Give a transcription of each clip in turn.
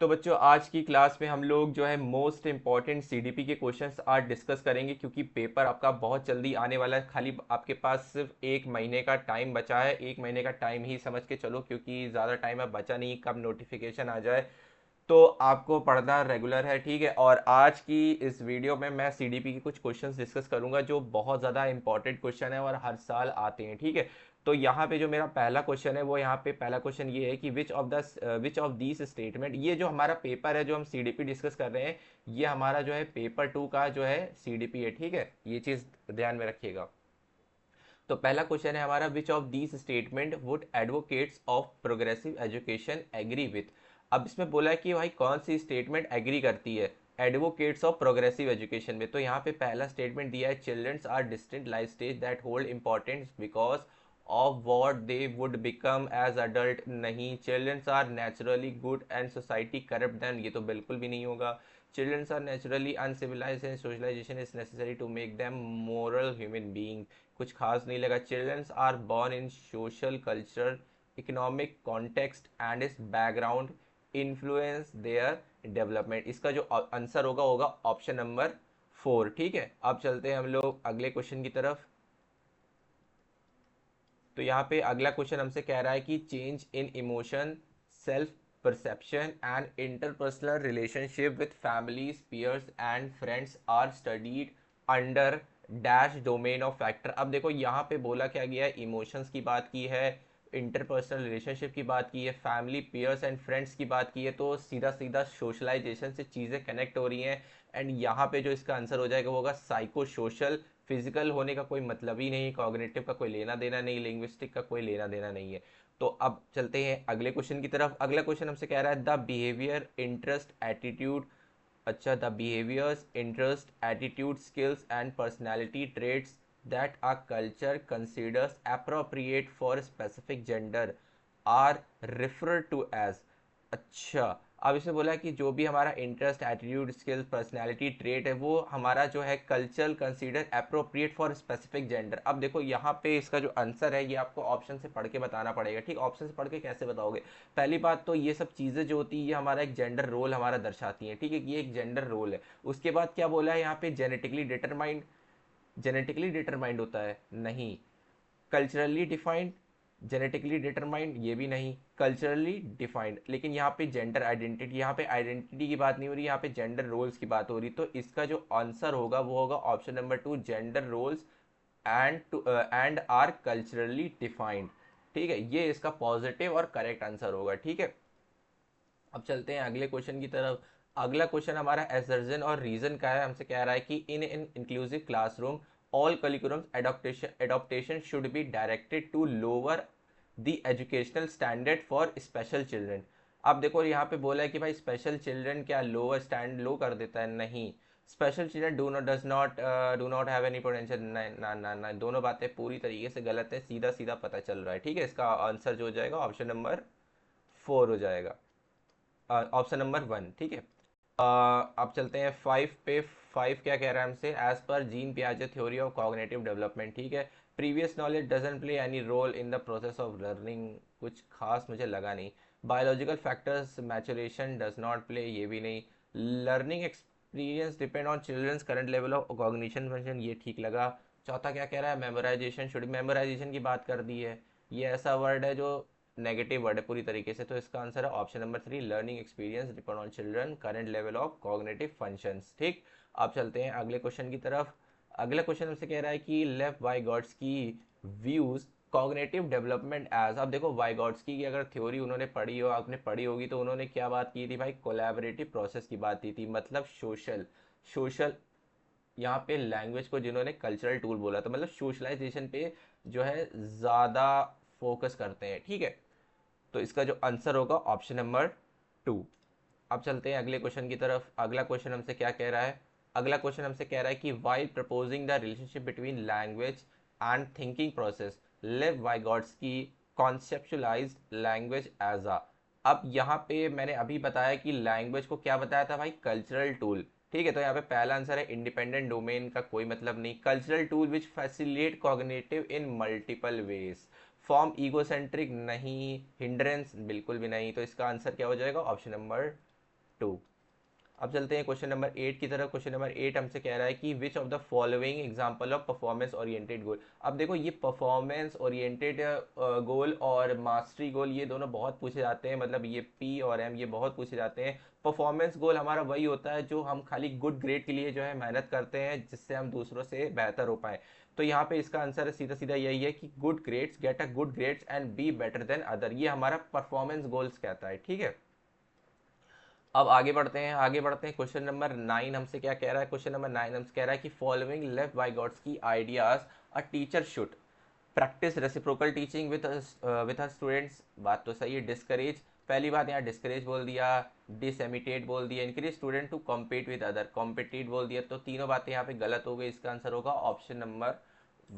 तो बच्चों आज की क्लास में हम लोग जो है मोस्ट इम्पॉर्टेंट सीडीपी के क्वेश्चंस आज डिस्कस करेंगे, क्योंकि पेपर आपका बहुत जल्दी आने वाला है। खाली आपके पास सिर्फ एक महीने का टाइम बचा है, एक महीने का टाइम ही समझ के चलो, क्योंकि ज़्यादा टाइम अब बचा नहीं, कब नोटिफिकेशन आ जाए। तो आपको पढ़ना रेगुलर है, ठीक है। और आज की इस वीडियो में मैं सीडीपी के कुछ क्वेश्चंस डिस्कस करूंगा जो बहुत ज़्यादा इंपॉर्टेंट क्वेश्चन है और हर साल आते हैं, ठीक है। तो यहाँ पे जो मेरा पहला क्वेश्चन है वो यहाँ पे पहला क्वेश्चन ये है कि विच ऑफ दीज स्टेटमेंट, ये जो हमारा पेपर है जो हम सीडीपी डिस्कस कर रहे हैं, ये हमारा जो है पेपर 2 का जो है सीडीपी है, ठीक है। ये चीज़ ध्यान में रखिएगा। तो पहला क्वेश्चन है हमारा, which of these statement would advocates of progressive education agree with. अब इसमें बोला है कि भाई कौन सी स्टेटमेंट एग्री करती है एडवोकेट्स ऑफ प्रोग्रेसिव एजुकेशन में। तो यहाँ पे पहला स्टेटमेंट दिया है, childrens are distinct life stage that hold importance because of what they would become as adult. नहीं, childrens are naturally good and society corrupt them, ये तो बिल्कुल भी नहीं होगा। Childrens are naturally uncivilized and socialization is necessary to make them moral human being, कुछ खास नहीं लगा। Childrens are born in social culture economic context and is background influence their development. इसका जो आंसर होगा होगा ऑप्शन नंबर 4, ठीक है। अब चलते हैं हम लोग अगले क्वेश्चन की तरफ। तो यहाँ पे अगला क्वेश्चन हमसे कह रहा है कि change in emotion, self perception and interpersonal relationship with families peers and friends are studied under dash domain of factor. अब देखो यहाँ पे बोला क्या गया है, इमोशंस की बात की है, इंटरपर्सनल रिलेशनशिप की बात की है, फैमिली पीयर्स एंड फ्रेंड्स की बात की है, तो सीधा सीधा सोशलाइजेशन से चीज़ें कनेक्ट हो रही हैं। एंड यहाँ पे जो इसका आंसर हो जाएगा वो होगा साइको सोशल। फिजिकल होने का कोई मतलब ही नहीं, कॉग्निटिव का कोई लेना देना नहीं, लिंग्विस्टिक का कोई लेना देना नहीं है। तो अब चलते हैं अगले क्वेश्चन की तरफ। अगला क्वेश्चन हमसे कह रहा है, द बिहेवियर इंटरेस्ट एटीट्यूड, अच्छा, the behaviours interest attitude skills and personality traits that a culture considers appropriate for specific gender are refer to as. अच्छा, अब इसमें बोला है कि जो भी हमारा interest attitude skills personality trait है वो हमारा जो है culture consider appropriate for specific gender. अब देखो यहाँ पे इसका जो आंसर है ये आपको ऑप्शन से पढ़ के बताना पड़ेगा, ठीक। ऑप्शन से पढ़ के कैसे बताओगे? पहली बात तो ये सब चीज़ें जो होती है ये हमारा एक जेंडर रोल हमारा दर्शाती है, ठीक है। ये एक जेंडर रोल है। उसके बाद क्या बोला है यहाँ पे, जेनेटिकली डिटरमाइंड, जेनेटिकली डिटरमाइंड होता है नहीं। कल्चरली डिफाइंड, जेनेटिकली डिटरमाइंड, ये भी नहीं। कल्चरली डिफाइंड, लेकिन यहाँ पे जेंडर आइडेंटिटी, यहाँ पे आइडेंटिटी की बात नहीं हो रही, यहाँ पे जेंडर रोल्स की बात हो रही। तो इसका जो आंसर होगा वो होगा option number 2, gender roles and are culturally defined, ठीक है। ये इसका पॉजिटिव और करेक्ट आंसर होगा, ठीक है। अब चलते हैं अगले क्वेश्चन की तरफ। अगला क्वेश्चन हमारा एसर्जन और रीजन का है। हमसे कह रहा है कि in an inclusive classroom all curriculums adaptation should be directed to lower the educational standard for special children. अब देखो यहाँ पे बोला है कि भाई स्पेशल चिल्ड्रन क्या लोअर स्टैंड लो कर देता है? नहीं। Special children do not have any potential, ना ना ना, दोनों बातें पूरी तरीके से गलत है, सीधा सीधा पता चल रहा है, ठीक है। इसका आंसर जो हो जाएगा ऑप्शन नंबर 4 हो जाएगा, ऑप्शन नंबर 1, ठीक है। अब चलते हैं 5 पे। 5 क्या कह रहा है हमसे, एज पर जीन पियाजे थ्योरी ऑफ कॉग्निटिव डेवलपमेंट, ठीक है। Previous knowledge doesn't play any role in the process of learning, कुछ खास मुझे लगा नहीं। Biological factors maturation does not play, ये भी नहीं। Learning experience depend on childrens current level of cognition function, ये ठीक लगा। चौथा क्या कह रहा है, मेमोराइजेशन शुड, मेमोराइजेशन की बात कर दी है, ये ऐसा वर्ड है जो नेगेटिव वर्ड है पूरी तरीके से। तो इसका आंसर है option number 3, learning experience depend on children current level of cognitive functions, ठीक। अब चलते हैं अगले क्वेश्चन की तरफ। अगला क्वेश्चन हमसे कह रहा है कि लेफ्ट वाइगॉट्स की व्यूज कॉग्निटिव डेवलपमेंट एज। अब देखो वाइगॉट्स्की की अगर थ्योरी उन्होंने पढ़ी हो, आपने पढ़ी होगी, तो उन्होंने क्या बात की थी भाई, कोलैबोरेटिव प्रोसेस की बात की थी, मतलब सोशल सोशल यहाँ पे लैंग्वेज को जिन्होंने कल्चरल टूल बोला था, मतलब सोशलाइजेशन पे जो है ज़्यादा फोकस करते हैं, ठीक है। तो इसका जो आंसर होगा ऑप्शन नंबर 2। अब चलते हैं अगले क्वेश्चन की तरफ। अगला क्वेश्चन हमसे क्या कह रहा है, अगला क्वेश्चन हमसे कह रहा है कि while proposing the relationship between language and thinking process लेव वाइगॉट्स्की कॉन्सेप्चुलाइज्ड लैंग्वेज एज अ। अब यहाँ पे मैंने अभी बताया कि लैंग्वेज को क्या बताया था भाई, कल्चरल टूल, ठीक है। तो यहाँ पे पहला आंसर है इंडिपेंडेंट डोमेन का कोई मतलब नहीं, cultural tool which facilitate cognitive in multiple ways, form egocentric नहीं, हिंड्रेंस बिल्कुल भी नहीं। तो इसका आंसर क्या हो जाएगा, ऑप्शन नंबर 2। अब चलते हैं क्वेश्चन नंबर 8 की तरफ। क्वेश्चन नंबर 8 हमसे कह रहा है कि which of the following example of performance oriented goal. अब देखो ये परफॉर्मेंस ओरिएंटेड गोल और मास्टरी गोल ये दोनों बहुत पूछे जाते हैं, मतलब ये पी और एम ये बहुत पूछे जाते हैं। परफॉर्मेंस गोल हमारा वही होता है जो हम खाली गुड ग्रेड के लिए जो है मेहनत करते हैं जिससे हम दूसरों से बेहतर हो पाए। तो यहाँ पे इसका आंसर सीधा सीधा यही है कि good grades, get a good grades and be better than other, ये हमारा परफॉर्मेंस गोल्स कहता है। ठीक है, अब आगे बढ़ते हैं क्वेश्चन नंबर 9 हमसे क्या कह रहा है। क्वेश्चन नंबर 9 हमसे कह रहा है कि फॉलोइंग लेफ्ट बाय गॉड्स की ideas a teacher should practice reciprocal teaching with her students. बात तो सही है। डिस्करेज, पहली बात यहाँ डिस्करेज बोल दिया, डिसएमिटेट बोल दिया, encourage student to compete with other, compete बोल दिया। तो तीनों बातें यहाँ पे गलत हो गई। इसका आंसर होगा ऑप्शन नंबर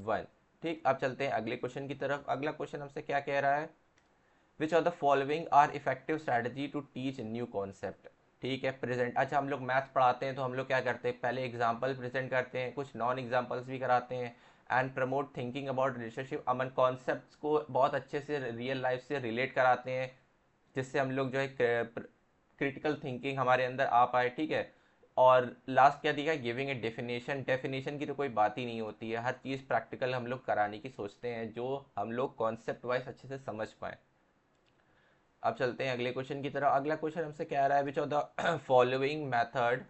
1। ठीक, अब चलते हैं अगले क्वेश्चन की तरफ। अगला क्वेश्चन हमसे क्या कह रहा है, which of the following are effective strategy to teach new concept. ठीक है, प्रेजेंट, अच्छा हम लोग मैथ पढ़ाते हैं तो हम लोग क्या करते हैं, पहले एग्जाम्पल प्रेजेंट करते हैं, कुछ नॉन एग्जाम्पल्स भी कराते हैं। And promote thinking about relationship, Aman concept को बहुत अच्छे से रियल लाइफ से रिलेट कराते हैं जिससे हम लोग जो है क्रिटिकल थिंकिंग हमारे अंदर आ पाए। ठीक है, और लास्ट क्या दिया, गिविंग ए डेफिनेशन। डेफिनेशन की तो कोई बात ही नहीं होती है, हर चीज़ प्रैक्टिकल हम लोग कराने की सोचते हैं जो हम लोग कॉन्सेप्ट वाइज अच्छे से समझ पाए। अब चलते हैं अगले क्वेश्चन की तरफ। अगला क्वेश्चन हमसे कह रहा है which of the following method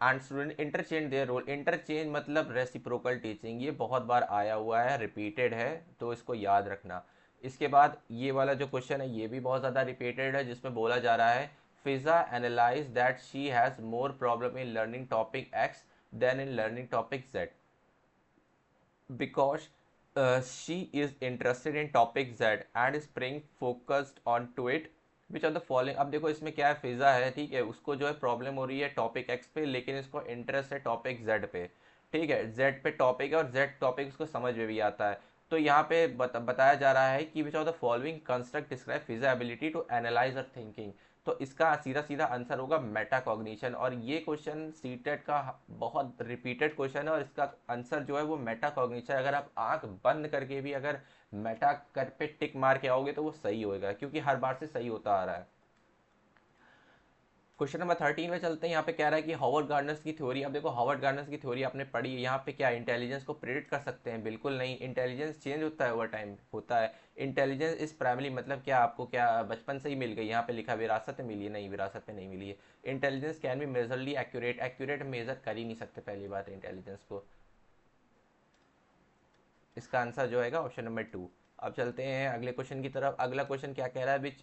and student interchange their role. Interchange मतलब रेसिप्रोकल टीचिंग, ये बहुत बार आया हुआ है, रिपीटेड है, तो इसको याद रखना। इसके बाद ये वाला जो क्वेश्चन है ये भी बहुत ज़्यादा रिपीटेड है, जिसमें बोला जा रहा है Fiza analyse that she has more problem in learning topic X then in learning topic Z because she is interested in topic Z and is praying focused on to it which of the following। अब देखो इसमें क्या है, फिजा है, ठीक है, उसको जो है प्रॉब्लम हो रही है टॉपिक एक्स पे लेकिन इसको इंटरेस्ट है टॉपिक जेड पे। ठीक है, जेड पे टॉपिक है और जेड टॉपिक उसको समझ में भी आता है। तो यहाँ पे बताया जा रहा है कि which of the following construct describe फिजा एबिलिटी टू एनालाइज और थिंकिंग। तो इसका सीधा सीधा आंसर होगा मेटाकॉग्निशन, और ये क्वेश्चन सीटेट का बहुत रिपीटेड क्वेश्चन है और इसका आंसर जो है वो मेटाकॉग्निशन। अगर आप आंख बंद करके भी अगर मेटा कर पे टिक मार के आओगे तो वो सही होएगा क्योंकि हर बार से सही होता आ रहा है। क्वेश्चन नंबर 13 में चलते हैं। यहाँ पे कह रहा है कि हॉवर्ड गार्डनर्स की थ्योरी। अब देखो हॉवर्ड गार्डनर्स की थ्योरी आपने पढ़ी है, यहाँ पे क्या इंटेलिजेंस को प्रेडिक्ट कर सकते हैं? बिल्कुल नहीं, इंटेलिजेंस चेंज होता है ओवर टाइम होता है। इंटेलिजेंस इस प्राइमरी मतलब क्या, आपको क्या बचपन से ही मिल गई? यहाँ पे लिखा विरासत में मिली है, नहीं विरासत में नहीं मिली है। Intelligence can be measurely accurate, accurate measure कर ही नहीं सकते पहली बात इंटेलिजेंस को। इसका आंसर जो है ऑप्शन नंबर 2। अब चलते हैं अगले क्वेश्चन की तरफ। अगला क्वेश्चन क्या कह रहा है, which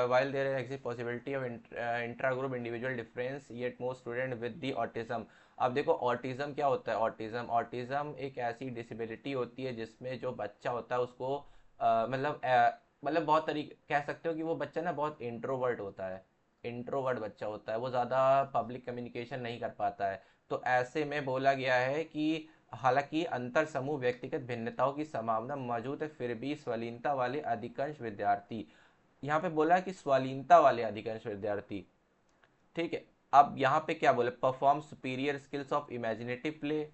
while there exist possibility of intra group individual difference yet most student with the autism. अब देखो ऑटिज्म क्या होता है, ऑटिज्म एक ऐसी डिसेबिलिटी होती है जिसमें जो बच्चा होता है उसको मतलब बहुत तरीके कह सकते हो कि वो बच्चा ना बहुत इंट्रोवर्ट होता है, इंट्रोवर्ट बच्चा होता है, वो ज़्यादा पब्लिक कम्युनिकेशन नहीं कर पाता है। तो ऐसे में बोला गया है कि हालांकि अंतर समूह व्यक्तिगत भिन्नताओं की संभावना मौजूद है फिर भी स्वलीनता वाले अधिकांश विद्यार्थी, यहाँ पे बोला है कि स्वलीनता वाले अधिकांश विद्यार्थी। ठीक है, अब यहाँ पे क्या बोले, perform superior skills of imaginative play,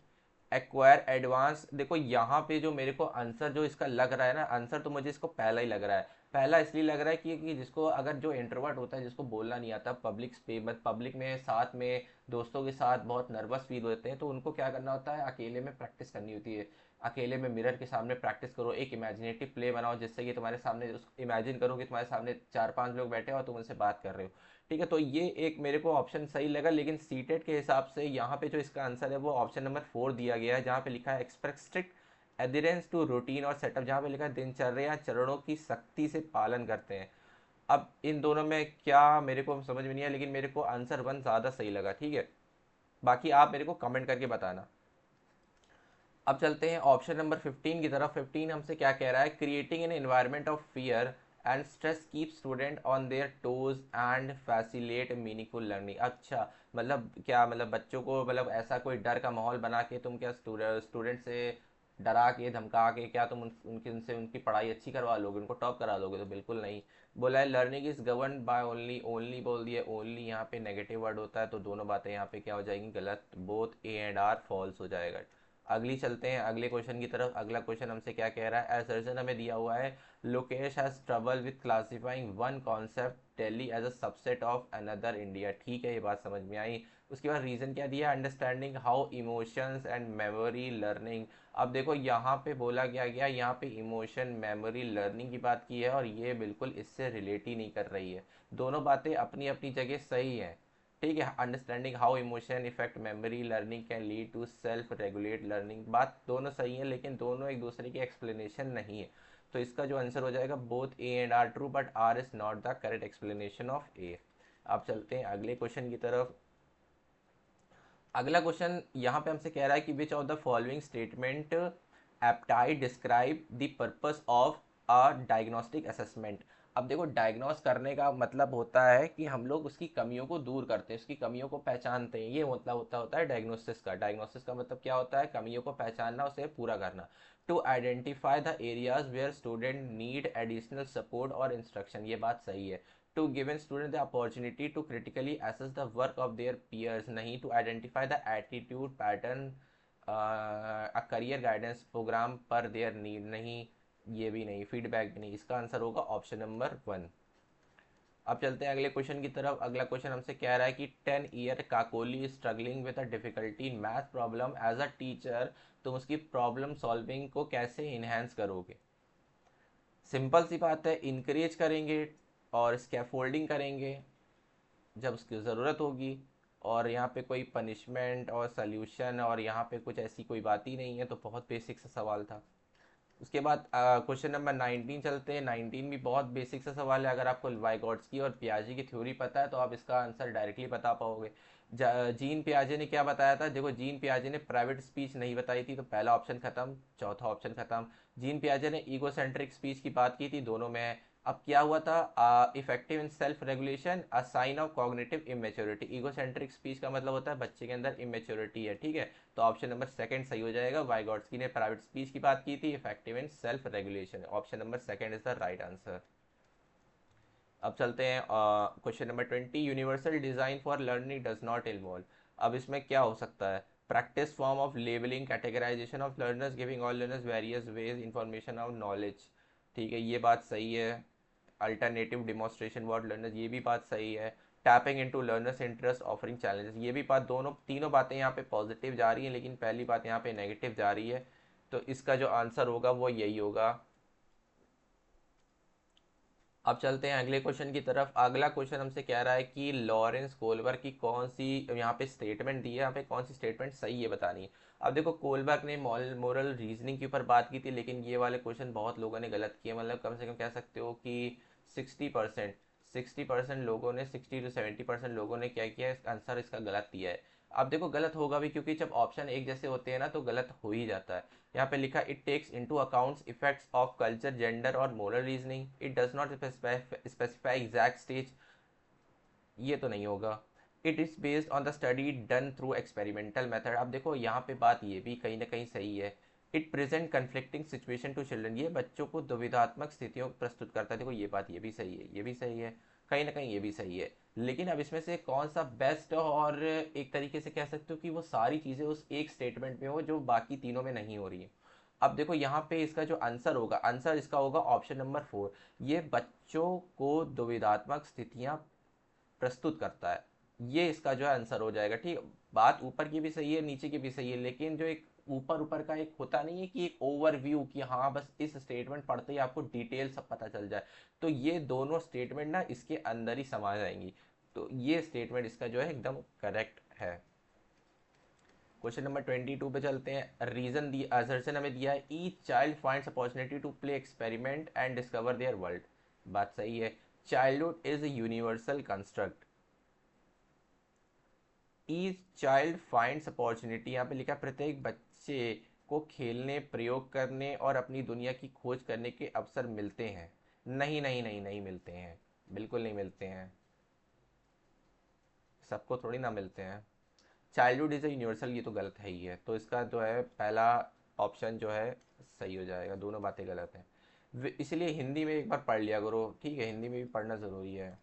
acquire advance. देखो यहाँ पे जो मेरे को आंसर जो इसका लग रहा है ना, आंसर तो मुझे इसको पहला ही लग रहा है। पहला इसलिए लग रहा है कि जिसको अगर जो इंट्रोवर्ट होता है जिसको बोलना नहीं आता, पब्लिक में साथ में दोस्तों के साथ बहुत नर्वस फील होते हैं, तो उनको क्या करना होता है, अकेले में प्रैक्टिस करनी होती है। अकेले में मिरर के सामने प्रैक्टिस करो, एक इमेजिनेटिव प्ले बनाओ जिससे कि तुम्हारे सामने इमेजिन करो कि तुम्हारे सामने 4-5 लोग बैठे हो और तुम उनसे बात कर रहे हो। ठीक है, तो ये एक मेरे को ऑप्शन सही लगा, लेकिन सीटेट के हिसाब से यहाँ पे जो इसका आंसर है वो ऑप्शन नंबर 4 दिया गया है, जहाँ पे लिखा है express strict adherence to routine और सेटअप, जहाँ पे लिखा है दिनचर्या चरणों की सख्ती से पालन करते हैं। अब इन दोनों में क्या मेरे को समझ में नहीं आया, लेकिन मेरे को आंसर 1 ज़्यादा सही लगा। ठीक है, बाकी आप मेरे को कमेंट करके बताना। अब चलते हैं ऑप्शन नंबर 15 की तरफ। 15 हमसे क्या कह रहा है, creating an environment of fear and stress keep student on their toes and facilitate meaningful learning. अच्छा, मतलब क्या, मतलब बच्चों को मतलब ऐसा कोई डर का माहौल बना के तुम क्या स्टूडेंट से डरा के धमका के क्या तुम उनकी उनसे उनकी पढ़ाई अच्छी करवा लोगे, उनको टॉप करा लोगे? तो बिल्कुल नहीं। बोला है learning is govern by only, only बोल दिया, ओनली यहाँ पे नेगेटिव वर्ड होता है, तो दोनों बातें यहाँ पे क्या हो जाएंगी, गलत। Both A and R false हो जाएगा। अगली चलते हैं अगले क्वेश्चन की तरफ। अगला क्वेश्चन हमसे क्या कह रहा है, एसर्जन हमें दिया हुआ है, Lokesh has trouble with classifying one concept Delhi as a subset of another India. ठीक है, ये बात समझ में आई। उसके बाद रीज़न क्या दिया, understanding how emotions and memory learning. अब देखो यहाँ पे बोला क्या गया, यहाँ पे इमोशन मेमोरी लर्निंग की बात की है और ये बिल्कुल इससे रिलेट ही नहीं कर रही है। दोनों बातें अपनी अपनी जगह सही हैं। ठीक है, understanding how emotion effect memory learning can lead to self regulate learning, बात दोनों सही है लेकिन दोनों एक दूसरे की एक्सप्लेनेशन नहीं है। तो इसका जो आंसर हो जाएगा both A and R true but R is not the correct explanation of A. अब चलते हैं अगले क्वेश्चन की तरफ। अगला क्वेश्चन यहाँ पे हमसे कह रहा है कि which of the following statement aptly describe the purpose of a diagnostic assessment. अब देखो डायग्नोस करने का मतलब होता है कि हम लोग उसकी कमियों को दूर करते हैं, उसकी कमियों को पहचानते हैं, ये मतलब होता है डायग्नोसिस का। डायग्नोसिस का मतलब क्या होता है, कमियों को पहचानना, उसे पूरा करना। To identify the areas where student need additional support और इंस्ट्रक्शन, ये बात सही है। To given students the opportunity to critically assess the work of their peers, नहीं to identify the attitude pattern a career guidance program per their need, नहीं ये भी नहीं, फीडबैक भी नहीं। इसका आंसर होगा ऑप्शन नंबर 1। अब चलते हैं अगले क्वेश्चन की तरफ। अगला क्वेश्चन हमसे कह रहा है कि 10 year Kakoli struggling with a difficulty in math problem as a teacher, तुम उसकी प्रॉब्लम सॉल्विंग को कैसे इन्हेंस करोगे। सिंपल सी बात है, इनक्रेज करेंगे और स्कैफोल्डिंग करेंगे जब उसकी ज़रूरत होगी, और यहाँ पे कोई पनिशमेंट और सल्यूशन और यहाँ पे कुछ ऐसी कोई बात ही नहीं है। तो बहुत बेसिक सा सवाल था। उसके बाद क्वेश्चन नंबर 19 चलते हैं। 19 भी बहुत बेसिक सा सवाल है। अगर आपको वाइगॉट्स्की और पियाजे की थ्योरी पता है तो आप इसका आंसर डायरेक्टली बता पाओगे। जीन पियाजे ने क्या बताया था, देखो जीन पियाजे ने प्राइवेट स्पीच नहीं बताई थी, तो पहला ऑप्शन खत्म, चौथा ऑप्शन खत्म। जीन पियाजे ने ईगोसेंट्रिक स्पीच की बात की थी, दोनों में है। अब क्या हुआ था, effective in self regulation a sign of cognitive immaturity. Egocentric speech का मतलब होता है बच्चे के अंदर इमेच्योरिटी है। ठीक है, तो ऑप्शन नंबर सेकंड सही हो जाएगा। वाइगॉट्स्की ने प्राइवेट स्पीच की बात की थी, effective in self regulation, option number second is the right answer. अब चलते हैं question number 20। Universal design for learning does not involve. अब इसमें क्या हो सकता है, practice form of labelling categorisation of learners giving all learners various ways information of knowledge. ठीक है, ये बात सही है। अल्टरनेटिव डिमॉन्स्ट्रेशन वर्ड लर्नर्स, ये भी बात सही है। Tapping into learners interest offering challenges, ये भी बात, दोनों तीनों बातें यहाँ पे पॉजिटिव जा रही हैं लेकिन पहली बात यहाँ पे नेगेटिव जा रही है। तो इसका जो आंसर होगा वो यही होगा। अब चलते हैं अगले क्वेश्चन की तरफ। अगला क्वेश्चन हमसे कह रहा है कि लॉरेंस कोलबर्ग की कौन सी, यहाँ पे स्टेटमेंट दी है, यहाँ पे कौन सी स्टेटमेंट सही है बतानी है। अब देखो कोलबर्ग ने मोरल रीजनिंग के ऊपर बात की थी लेकिन ये वाले क्वेश्चन बहुत लोगों ने गलत किए, मतलब कम से कम कह सकते हो कि 60%, 60% लोगों ने, 60 to 70% लोगों ने क्या किया, आंसर इसका गलत दिया है। अब देखो गलत होगा भी क्योंकि जब ऑप्शन एक जैसे होते हैं ना तो गलत हो ही जाता है। यहाँ पे लिखा it takes into accounts effects of culture gender और moral reasoning, it does not specify exact stage, ये तो नहीं होगा। It is based on the study done through experimental method. अब देखो यहाँ पे बात ये भी कहीं ना कहीं सही है। It present conflicting situation to children, ये बच्चों को दुविधात्मक स्थितियों को प्रस्तुत करता है। देखो ये बात ये भी सही है, ये भी सही है, कहीं ना कहीं ये भी सही है। लेकिन अब इसमें से कौन सा बेस्ट, और एक तरीके से कह सकते हो कि वो सारी चीज़ें उस एक स्टेटमेंट में हो जो बाकी तीनों में नहीं हो रही है। अब देखो यहाँ पे इसका जो आंसर होगा, आंसर इसका होगा ऑप्शन नंबर 4। ये बच्चों को दुविधात्मक स्थितियाँ प्रस्तुत करता है, ये इसका जो है आंसर हो जाएगा। ठीक, बात ऊपर की भी सही है नीचे की भी सही है, लेकिन जो एक ऊपर ऊपर का एक होता नहीं है कि एक ओवरव्यू कि हाँ बस इस स्टेटमेंट पढ़ते ही आपको डिटेल सब पता चल जाए, तो ये दोनों स्टेटमेंट ना इसके अंदर ही समा जाएंगी। तो ये स्टेटमेंट इसका जो है एकदम करेक्ट है। क्वेश्चन नंबर 22 पे चलते हैं। रीजन दी असर्शन हमें दिया है, each child finds opportunity to play experiment and discover their world, बात सही है। Childhood is a universal construct, each child finds opportunity, यहाँ पे लिखा प्रत्येक बच्चे को खेलने, प्रयोग करने और अपनी दुनिया की खोज करने के अवसर मिलते हैं। नहीं नहीं नहीं नहीं मिलते हैं, बिल्कुल नहीं मिलते हैं, सबको थोड़ी ना मिलते हैं। चाइल्डहुड इज़ ए यूनिवर्सल, ये तो गलत है ही है, तो इसका जो है पहला ऑप्शन जो है सही हो जाएगा, दोनों बातें गलत हैं। इसलिए हिंदी में एक बार पढ़ लिया करो, ठीक है, हिंदी में भी पढ़ना ज़रूरी है।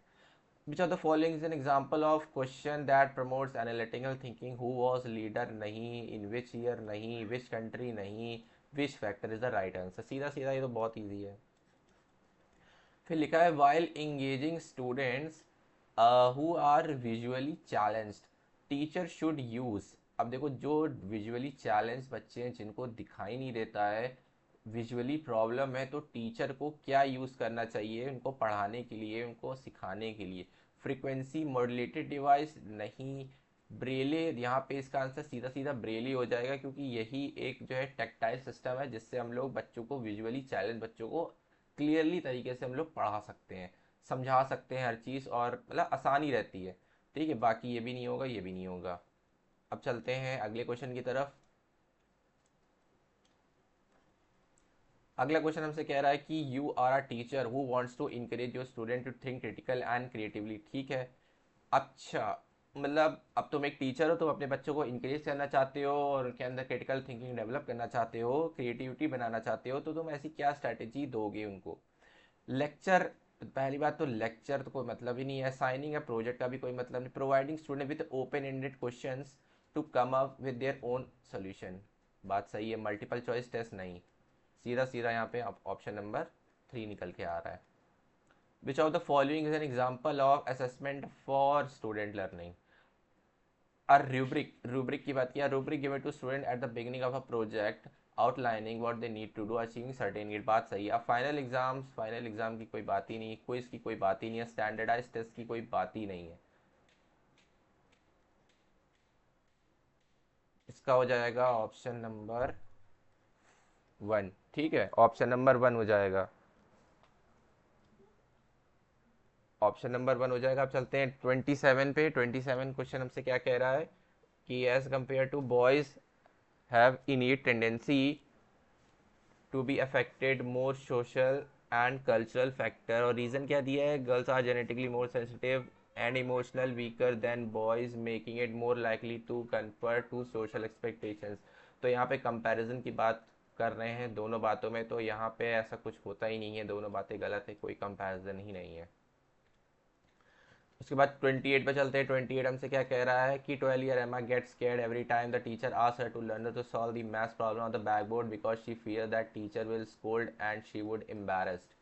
Which of the following is an example of question that promotes analytical thinking? Who was leader? नहीं, in which year? नहीं, which country? नहीं, which factor is the right answer? सीधा सीधा, ये तो बहुत इजी है। फिर लिखा है while engaging students who are visually challenged teacher should use. अब देखो जो विजुअली चैलेंज बच्चे हैं जिनको दिखाई नहीं देता है, विजुअली प्रॉब्लम है, तो टीचर को क्या यूज़ करना चाहिए उनको पढ़ाने के लिए, उनको सिखाने के लिए? फ्रीक्वेंसी मॉड्यूलेटेड डिवाइस नहीं, ब्रेले। यहाँ पे इसका आंसर सीधा सीधा ब्रेली हो जाएगा, क्योंकि यही एक जो है टेक्टाइल सिस्टम है जिससे हम लोग बच्चों को, विजुअली चैलेंज बच्चों को क्लियरली तरीके से हम लोग पढ़ा सकते हैं, समझा सकते हैं हर चीज़, और मतलब आसानी रहती है। ठीक है, बाकी ये भी नहीं होगा, ये भी नहीं होगा। अब चलते हैं अगले क्वेश्चन की तरफ। अगला क्वेश्चन हमसे कह रहा है कि you are a teacher who wants to encourage your student to think critical and creatively. ठीक है, अच्छा, मतलब अब तुम एक टीचर हो, तुम अपने बच्चों को इंकरेज करना चाहते हो और उनके अंदर क्रिटिकल थिंकिंग डेवलप करना चाहते हो, क्रिएटिविटी बनाना चाहते हो, तो तुम ऐसी क्या स्ट्रैटेजी दोगे उनको? लेक्चर, पहली बात तो लेक्चर तो कोई मतलब ही नहीं है, साइनिंग है प्रोजेक्ट का भी कोई मतलब नहीं, providing student with open ended questions to come up with their own solution, बात सही है। मल्टीपल चॉइस टेस्ट नहीं, सीधा सीधा यहाँ पे ऑप्शन नंबर 3 निकल के आ रहा है। Which of the following is an example of assessment for student learning? और रूब्रिक की बात किया, rubric given to student at the beginning of a project outlining what they need to do achieving certain need, बात सही है। अब final exam की कोई बात ही नहीं, क्विज की कोई बात ही नहीं है, स्टैंडर्डाइज टेस्ट की कोई बात ही नहीं है। इसका हो जाएगा ऑप्शन नंबर 1। ठीक है, ऑप्शन नंबर 1 हो जाएगा, ऑप्शन नंबर 1 हो जाएगा। अब चलते हैं 27 पे। 27 क्वेश्चन हमसे क्या कह रहा है कि as compared to boys have innate tendency to be affected more social and cultural factor, और रीज़न क्या दिया है? Girls are genetically more sensitive and emotional weaker than boys making it more likely to conform to social expectations. तो यहाँ पे comparison की बात कर रहे हैं दोनों बातों में, तो यहाँ पे ऐसा कुछ होता ही नहीं है, दोनों बातें गलत है, कोई कंपैरिजन ही नहीं है। उसके बाद 28 पे चलते हैं। 28 हमसे क्या कह रहा है कि 12 year Emma get scared every time the teacher asks her to learn to solve the maths problem on the back board because she fear that teacher will scold and she would embarrassed.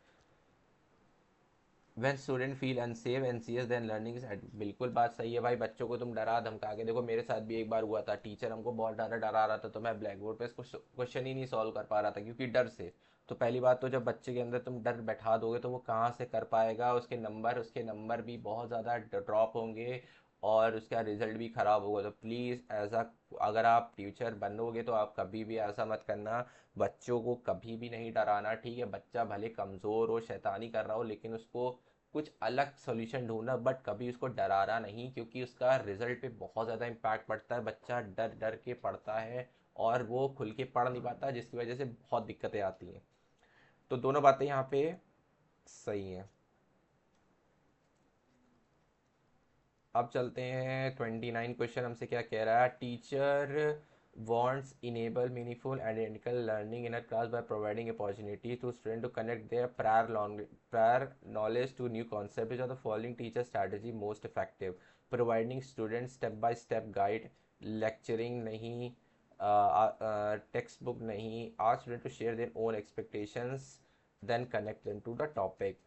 When student feel unsafe एनसीएस then learning is. बिल्कुल बात सही है भाई, बच्चों को तुम डरा धमका के देखो, मेरे साथ भी एक बार हुआ था, टीचर हमको बहुत डरा डरा रहा था, तो मैं ब्लैक बोर्ड पे क्वेश्चन ही नहीं सॉल्व कर पा रहा था क्योंकि डर से। तो पहली बात तो जब बच्चे के अंदर तुम डर बैठा दोगे तो वो कहाँ से कर पाएगा, उसके नंबर भी बहुत ज़्यादा ड्रॉप होंगे और उसका रिजल्ट भी ख़राब होगा। तो प्लीज़ ऐसा, अगर आप टीचर बनोगे तो आप कभी भी ऐसा मत करना, बच्चों को कभी भी नहीं डराना। ठीक है, बच्चा भले कमज़ोर हो, शैतानी कर रहा हो, लेकिन उसको कुछ अलग सोल्यूशन ढूंढना, बट कभी उसको डराना नहीं, क्योंकि उसका रिजल्ट पे बहुत ज़्यादा इम्पैक्ट पड़ता है। बच्चा डर डर के पढ़ता है और वो खुल के पढ़ नहीं पाता, जिसकी वजह से बहुत दिक्कतें आती हैं। तो दोनों बातें यहाँ पे सही हैं। अब चलते हैं 29 क्वेश्चन हमसे क्या कह रहा है। Teacher wants enable meaningful identical learning in a class by providing opportunity to students to connect their prior knowledge to new concept. Which of the following teacher strategy most effective? Providing students step by step guide, lecturing नहीं, text book नहीं, ask students to share their own expectations, then connect them to the topic.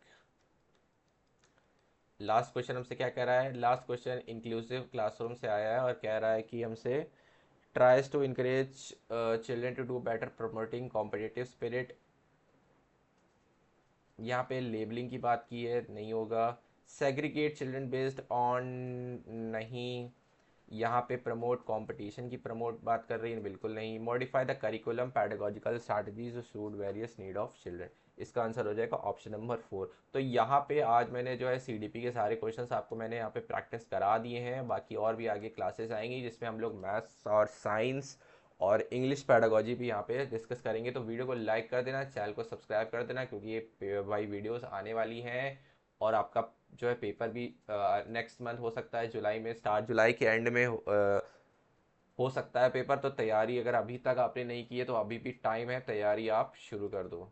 Last question हमसे क्या कह रहा है? Last question inclusive classroom से आया है और कह रहा है कि हमसे tries to encourage children to do better promoting competitive spirit। यहाँ पे लेबलिंग की बात की है, नहीं होगा। सेग्रीगेट चिल्ड्रन बेस्ड ऑन, नहीं। यहाँ पे प्रमोट कंपटीशन की प्रमोट बात कर रही है, बिल्कुल नहीं। Modify the curriculum pedagogical strategies to suit various need of children, इसका आंसर हो जाएगा ऑप्शन नंबर 4। तो यहाँ पे आज मैंने जो है सीडीपी के सारे क्वेश्चंस आपको मैंने यहाँ पे प्रैक्टिस करा दिए हैं, बाकी और भी आगे क्लासेस आएंगी जिसमें हम लोग मैथ्स और साइंस और इंग्लिश पैडागोजी भी यहाँ पे डिस्कस करेंगे। तो वीडियो को लाइक कर देना, चैनल को सब्सक्राइब कर देना, क्योंकि ये भाई वीडियोस आने वाली हैं। और आपका जो है पेपर भी नेक्स्ट मंथ हो सकता है, जुलाई में, स्टार्ट जुलाई के एंड में हो सकता है पेपर। तो तैयारी अगर अभी तक आपने नहीं की है तो अभी भी टाइम है, तैयारी आप शुरू कर दो।